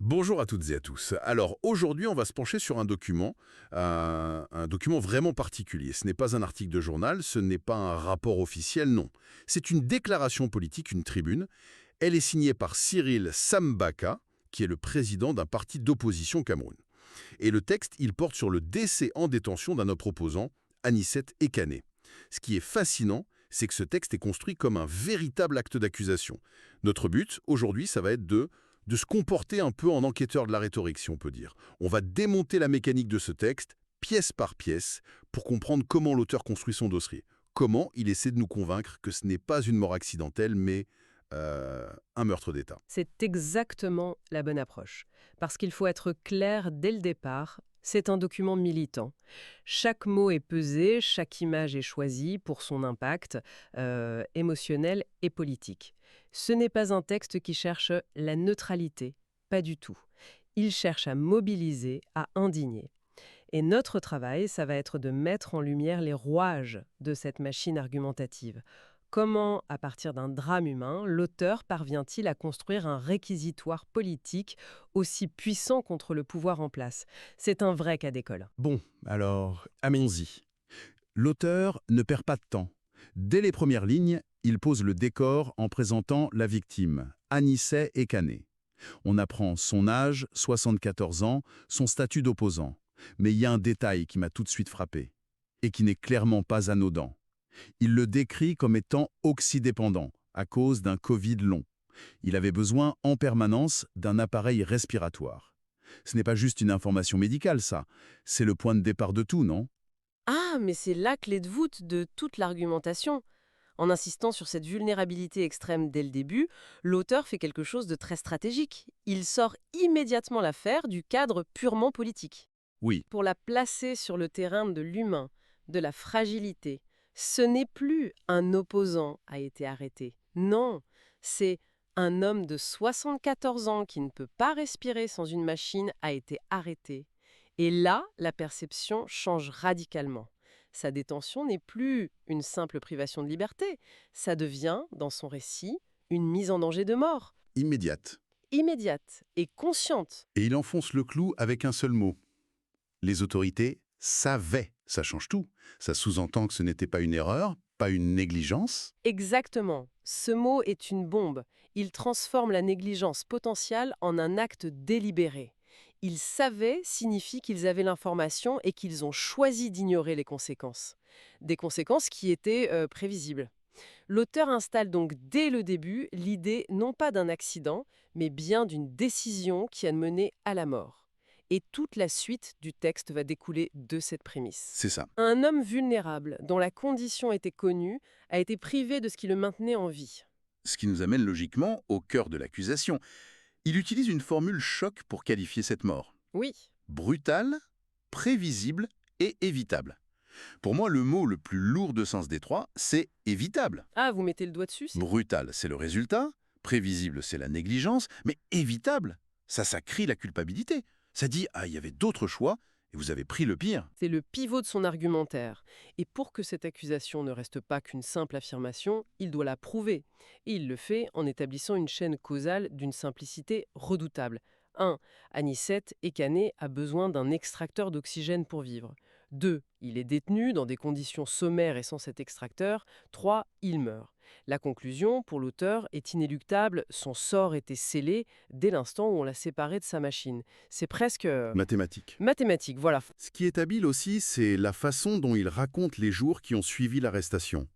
Bonjour à toutes et à tous. Alors aujourd'hui, on va se pencher sur un document vraiment particulier. Ce n'est pas un article de journal, ce n'est pas un rapport officiel, non. C'est une déclaration politique, une tribune. Elle est signée par Cyril Sambaka, qui est le président d'un parti d'opposition au Cameroun. Et le texte, il porte sur le décès en détention d'un autre opposant, Anicet Ekane. Ce qui est fascinant, c'est que ce texte est construit comme un véritable acte d'accusation. Notre but, aujourd'hui, ça va être de se comporter un peu en enquêteur de la rhétorique, si on peut dire. On va démonter la mécanique de ce texte, pièce par pièce, pour comprendre comment l'auteur construit son dossier. Comment il essaie de nous convaincre que ce n'est pas une mort accidentelle, mais un meurtre d'État. C'est exactement la bonne approche. Parce qu'il faut être clair dès le départ, c'est un document militant. Chaque mot est pesé, chaque image est choisie pour son impact émotionnel et politique. Ce n'est pas un texte qui cherche la neutralité, pas du tout. Il cherche à mobiliser, à indigner. Et notre travail, ça va être de mettre en lumière les rouages de cette machine argumentative. Comment, à partir d'un drame humain, l'auteur parvient-il à construire un réquisitoire politique aussi puissant contre le pouvoir en place? C'est un vrai cas d'école. Bon, alors, allons-y. L'auteur ne perd pas de temps. Dès les premières lignes, il pose le décor en présentant la victime, Anicet Ekane. On apprend son âge, 74 ans, son statut d'opposant. Mais il y a un détail qui m'a tout de suite frappé, et qui n'est clairement pas anodin. Il le décrit comme étant oxydépendant, à cause d'un Covid long. Il avait besoin en permanence d'un appareil respiratoire. Ce n'est pas juste une information médicale, ça. C'est le point de départ de tout, non? Ah, mais c'est la clé de voûte de toute l'argumentation. En insistant sur cette vulnérabilité extrême dès le début, l'auteur fait quelque chose de très stratégique. Il sort immédiatement l'affaire du cadre purement politique. Oui, Pour la placer sur le terrain de l'humain, de la fragilité. Ce n'est plus un opposant a été arrêté. Non, c'est un homme de 74 ans qui ne peut pas respirer sans une machine a été arrêté. Et là, la perception change radicalement. Sa détention n'est plus une simple privation de liberté, ça devient, dans son récit, une mise en danger de mort, Immédiate. immédiate et consciente. Et il enfonce le clou avec un seul mot. Les autorités savaient. Ça change tout. Ça sous-entend que ce n'était pas une erreur, pas une négligence. Exactement. Ce mot est une bombe. Il transforme la négligence potentielle en un acte délibéré. Ils savaient signifie qu'ils avaient l'information et qu'ils ont choisi d'ignorer les conséquences. Des conséquences qui étaient prévisibles. L'auteur installe donc dès le début l'idée non pas d'un accident, mais bien d'une décision qui a mené à la mort. Et toute la suite du texte va découler de cette prémisse. C'est ça. Un homme vulnérable, dont la condition était connue, a été privé de ce qui le maintenait en vie. Ce qui nous amène logiquement au cœur de l'accusation. Il utilise une formule choc pour qualifier cette mort. Oui, Brutale, prévisible et évitable. Pour moi, le mot le plus lourd de sens des trois, c'est évitable. ah, vous mettez le doigt dessus, Brutal, c'est le résultat. Prévisible, c'est la négligence. Mais évitable, ça crie la culpabilité. Ça dit, ah, il y avait d'autres choix et vous avez pris le pire. c'est le pivot de son argumentaire. Et pour que cette accusation ne reste pas qu'une simple affirmation, il doit la prouver. Et il le fait en établissant une chaîne causale d'une simplicité redoutable. 1. Anicet Ekane a besoin d'un extracteur d'oxygène pour vivre. 2. Il est détenu dans des conditions sommaires et sans cet extracteur. 3. Il meurt. La conclusion, pour l'auteur, est inéluctable. Son sort était scellé dès l'instant où on l'a séparé de sa machine. C'est presque Mathématique. mathématique, voilà. Ce qui est habile aussi, c'est la façon dont il raconte les jours qui ont suivi l'arrestation.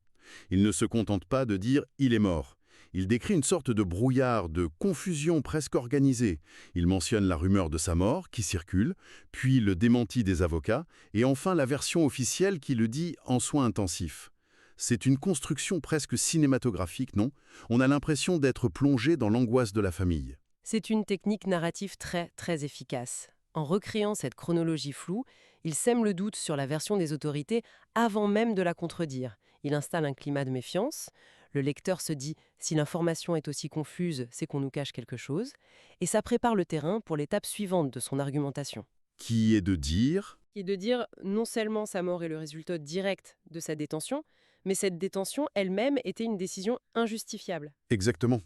Il ne se contente pas de dire « il est mort ». Il décrit une sorte de brouillard, de confusion presque organisée. Il mentionne la rumeur de sa mort, qui circule, puis le démenti des avocats, et enfin la version officielle qui le dit en soins intensifs. C'est une construction presque cinématographique, non? On a l'impression d'être plongé dans l'angoisse de la famille. C'est une technique narrative très, très efficace. En recréant cette chronologie floue, il sème le doute sur la version des autorités avant même de la contredire. Il installe un climat de méfiance. Le lecteur se dit « si l'information est aussi confuse, c'est qu'on nous cache quelque chose ». Et ça prépare le terrain pour l'étape suivante de son argumentation. Qui est de dire Qui est de dire non seulement sa mort est le résultat direct de sa détention, mais cette détention elle-même était une décision injustifiable. exactement.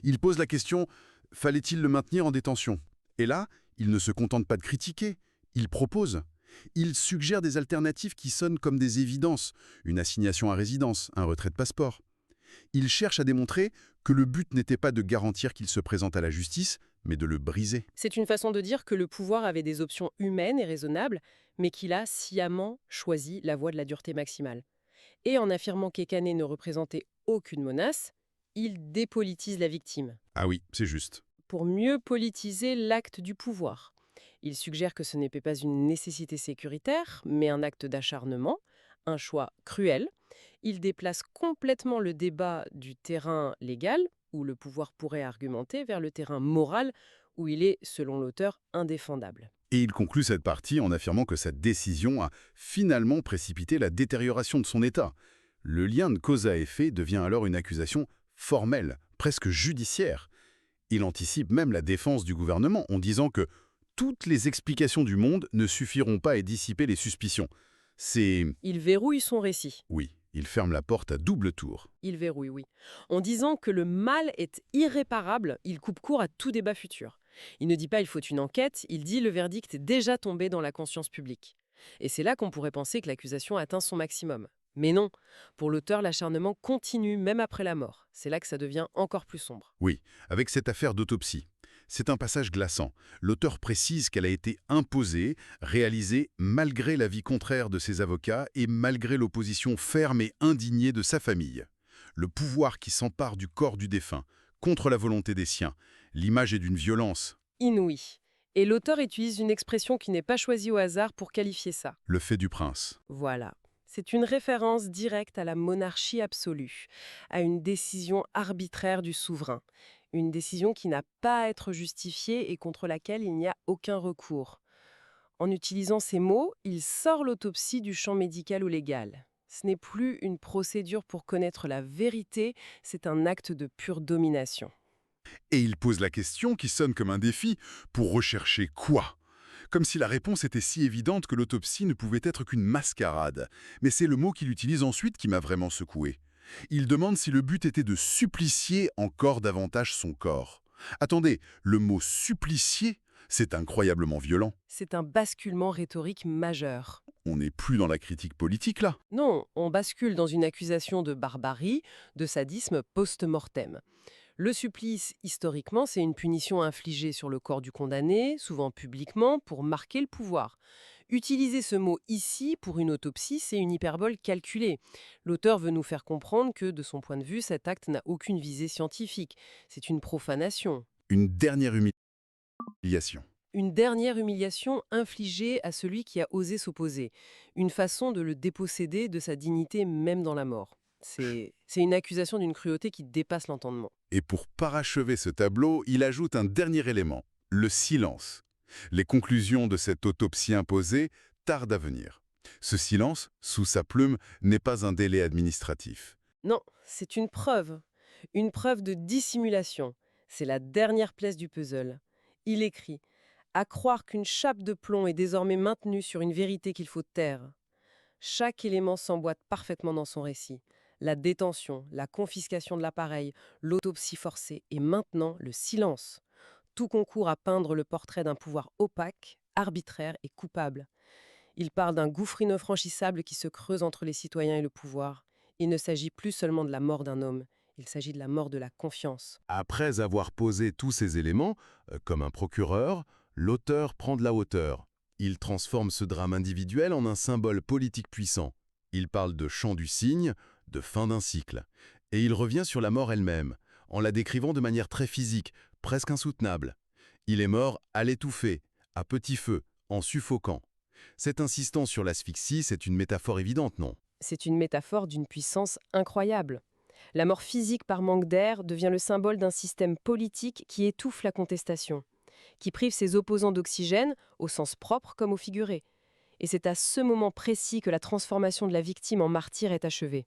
Il pose la question « fallait-il le maintenir en détention ?» Et là, il ne se contente pas de critiquer, il propose. Il suggère des alternatives qui sonnent comme des évidences, une assignation à résidence, un retrait de passeport. Il cherche à démontrer que le but n'était pas de garantir qu'il se présente à la justice, mais de le briser. C'est une façon de dire que le pouvoir avait des options humaines et raisonnables, mais qu'il a sciemment choisi la voie de la dureté maximale. Et en affirmant qu'Ekane ne représentait aucune menace, il dépolitise la victime, Ah oui, c'est juste. pour mieux politiser l'acte du pouvoir. Il suggère que ce n'est pas une nécessité sécuritaire, mais un acte d'acharnement, un choix cruel. Il déplace complètement le débat du terrain légal, où le pouvoir pourrait argumenter, vers le terrain moral, où il est, selon l'auteur, indéfendable. Et il conclut cette partie en affirmant que cette décision a finalement précipité la détérioration de son état. Le lien de cause à effet devient alors une accusation formelle, presque judiciaire. Il anticipe même la défense du gouvernement en disant que toutes les explications du monde ne suffiront pas à dissiper les suspicions. C'est... Il verrouille son récit. Oui, il ferme la porte à double tour. Il verrouille, oui. En disant que le mal est irréparable, il coupe court à tout débat futur. Il ne dit pas il faut une enquête, il dit le verdict est déjà tombé dans la conscience publique. Et c'est là qu'on pourrait penser que l'accusation atteint son maximum. Mais non, pour l'auteur, l'acharnement continue même après la mort. C'est là que ça devient encore plus sombre. Oui, avec cette affaire d'autopsie. C'est un passage glaçant. L'auteur précise qu'elle a été imposée, réalisée malgré l'avis contraire de ses avocats et malgré l'opposition ferme et indignée de sa famille. Le pouvoir qui s'empare du corps du défunt, contre la volonté des siens. L'image est d'une violence. Inouï. Et l'auteur utilise une expression qui n'est pas choisie au hasard pour qualifier ça. Le fait du prince. Voilà. C'est une référence directe à la monarchie absolue, à une décision arbitraire du souverain. Une décision qui n'a pas à être justifiée et contre laquelle il n'y a aucun recours. En utilisant ces mots, il sort l'autopsie du champ médical ou légal. Ce n'est plus une procédure pour connaître la vérité, c'est un acte de pure domination. Et il pose la question qui sonne comme un défi, pour rechercher quoi ? Comme si la réponse était si évidente que l'autopsie ne pouvait être qu'une mascarade. Mais c'est le mot qu'il utilise ensuite qui m'a vraiment secoué. Il demande si le but était de supplicier encore davantage son corps. Attendez, le mot « supplicier », c'est incroyablement violent. C'est un basculement rhétorique majeur. On n'est plus dans la critique politique là. Non, on bascule dans une accusation de barbarie, de sadisme post-mortem. Le supplice, historiquement, c'est une punition infligée sur le corps du condamné, souvent publiquement, pour marquer le pouvoir. Utiliser ce mot ici pour une autopsie, c'est une hyperbole calculée. L'auteur veut nous faire comprendre que, de son point de vue, cet acte n'a aucune visée scientifique. C'est une profanation. Une dernière humiliation. Une dernière humiliation infligée à celui qui a osé s'opposer. Une façon de le déposséder de sa dignité même dans la mort. C'est une accusation d'une cruauté qui dépasse l'entendement. Et pour parachever ce tableau, il ajoute un dernier élément, le silence. Les conclusions de cette autopsie imposée tardent à venir. Ce silence, sous sa plume, n'est pas un délai administratif. Non, c'est une preuve de dissimulation. C'est la dernière pièce du puzzle. Il écrit « À croire qu'une chape de plomb est désormais maintenue sur une vérité qu'il faut taire. » Chaque élément s'emboîte parfaitement dans son récit. La détention, la confiscation de l'appareil, l'autopsie forcée et maintenant le silence. Tout concourt à peindre le portrait d'un pouvoir opaque, arbitraire et coupable. Il parle d'un gouffre infranchissable qui se creuse entre les citoyens et le pouvoir. Il ne s'agit plus seulement de la mort d'un homme, il s'agit de la mort de la confiance. Après avoir posé tous ces éléments, comme un procureur, l'auteur prend de la hauteur. Il transforme ce drame individuel en un symbole politique puissant. Il parle de chant du cygne, de fin d'un cycle. Et il revient sur la mort elle-même, en la décrivant de manière très physique, presque insoutenable. Il est mort à l'étouffer, à petit feu, en suffoquant. Cette insistance sur l'asphyxie, c'est une métaphore évidente, non? C'est une métaphore d'une puissance incroyable. La mort physique par manque d'air devient le symbole d'un système politique qui étouffe la contestation, qui prive ses opposants d'oxygène, au sens propre comme au figuré. Et c'est à ce moment précis que la transformation de la victime en martyr est achevée.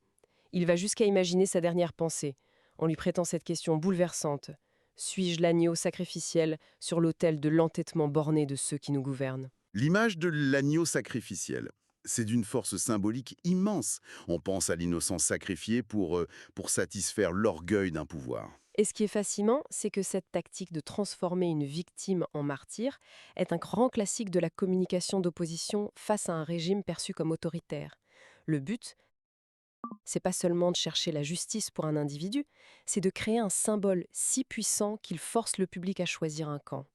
Il va jusqu'à imaginer sa dernière pensée, en lui prêtant cette question bouleversante. Suis-je l'agneau sacrificiel sur l'autel de l'entêtement borné de ceux qui nous gouvernent? L'image de l'agneau sacrificiel, c'est d'une force symbolique immense. On pense à l'innocence sacrifiée pour satisfaire l'orgueil d'un pouvoir. Et ce qui est fascinant, c'est que cette tactique de transformer une victime en martyr est un grand classique de la communication d'opposition face à un régime perçu comme autoritaire. Le but, c'est pas seulement de chercher la justice pour un individu, c'est de créer un symbole si puissant qu'il force le public à choisir un camp.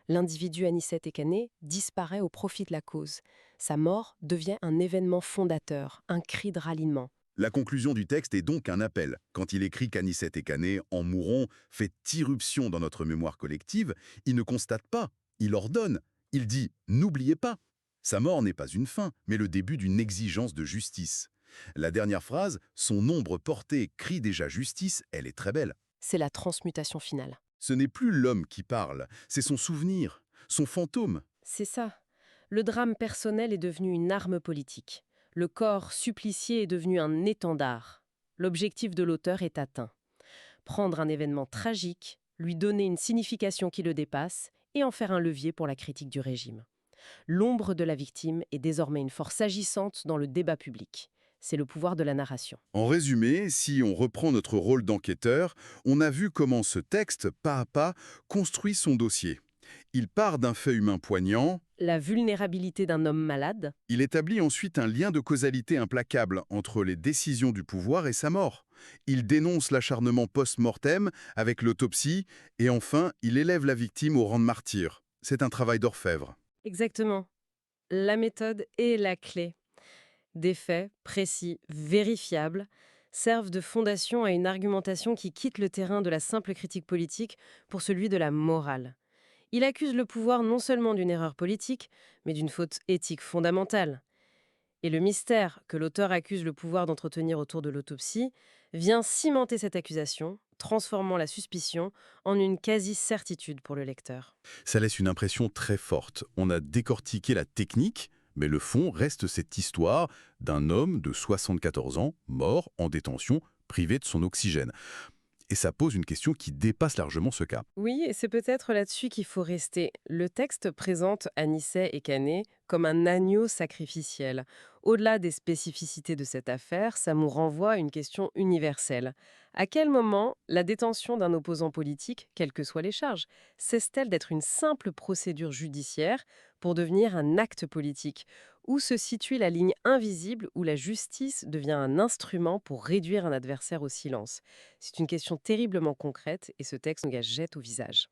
L'individu Anicet Ekane disparaît au profit de la cause. Sa mort devient un événement fondateur, un cri de ralliement. La conclusion du texte est donc un appel. Quand il écrit qu'Anicet Ekane, en mourant, fait irruption dans notre mémoire collective, il ne constate pas, il ordonne. Il dit « n'oubliez pas ». Sa mort n'est pas une fin, mais le début d'une exigence de justice. La dernière phrase, « son ombre portée crie déjà justice », elle est très belle. C'est la transmutation finale. Ce n'est plus l'homme qui parle, c'est son souvenir, son fantôme. C'est ça. Le drame personnel est devenu une arme politique. Le corps supplicié est devenu un étendard. L'objectif de l'auteur est atteint. Prendre un événement tragique, lui donner une signification qui le dépasse et en faire un levier pour la critique du régime. L'ombre de la victime est désormais une force agissante dans le débat public. C'est le pouvoir de la narration. En résumé, si on reprend notre rôle d'enquêteur, on a vu comment ce texte, pas à pas, construit son dossier. Il part d'un fait humain poignant, La vulnérabilité d'un homme malade, il établit ensuite un lien de causalité implacable entre les décisions du pouvoir et sa mort. Il dénonce l'acharnement post-mortem avec l'autopsie, et enfin, il élève la victime au rang de martyr. C'est un travail d'orfèvre. exactement. La méthode est la clé. Des faits précis, vérifiables, servent de fondation à une argumentation qui quitte le terrain de la simple critique politique pour celui de la morale. Il accuse le pouvoir non seulement d'une erreur politique, mais d'une faute éthique fondamentale. Et le mystère que l'auteur accuse le pouvoir d'entretenir autour de l'autopsie vient cimenter cette accusation, transformant la suspicion en une quasi-certitude pour le lecteur. Ça laisse une impression très forte. On a décortiqué la technique, mais le fond reste cette histoire d'un homme de 74 ans, mort en détention, privé de son oxygène. Et ça pose une question qui dépasse largement ce cas. Oui, et c'est peut-être là-dessus qu'il faut rester. Le texte présente Anicet Ekane comme un agneau sacrificiel. Au-delà des spécificités de cette affaire, ça nous renvoie à une question universelle. À quel moment la détention d'un opposant politique, quelles que soient les charges, cesse-t-elle d'être une simple procédure judiciaire pour devenir un acte politique? Où se situe la ligne invisible où la justice devient un instrument pour réduire un adversaire au silence? C'est une question terriblement concrète et ce texte nous la jette au visage.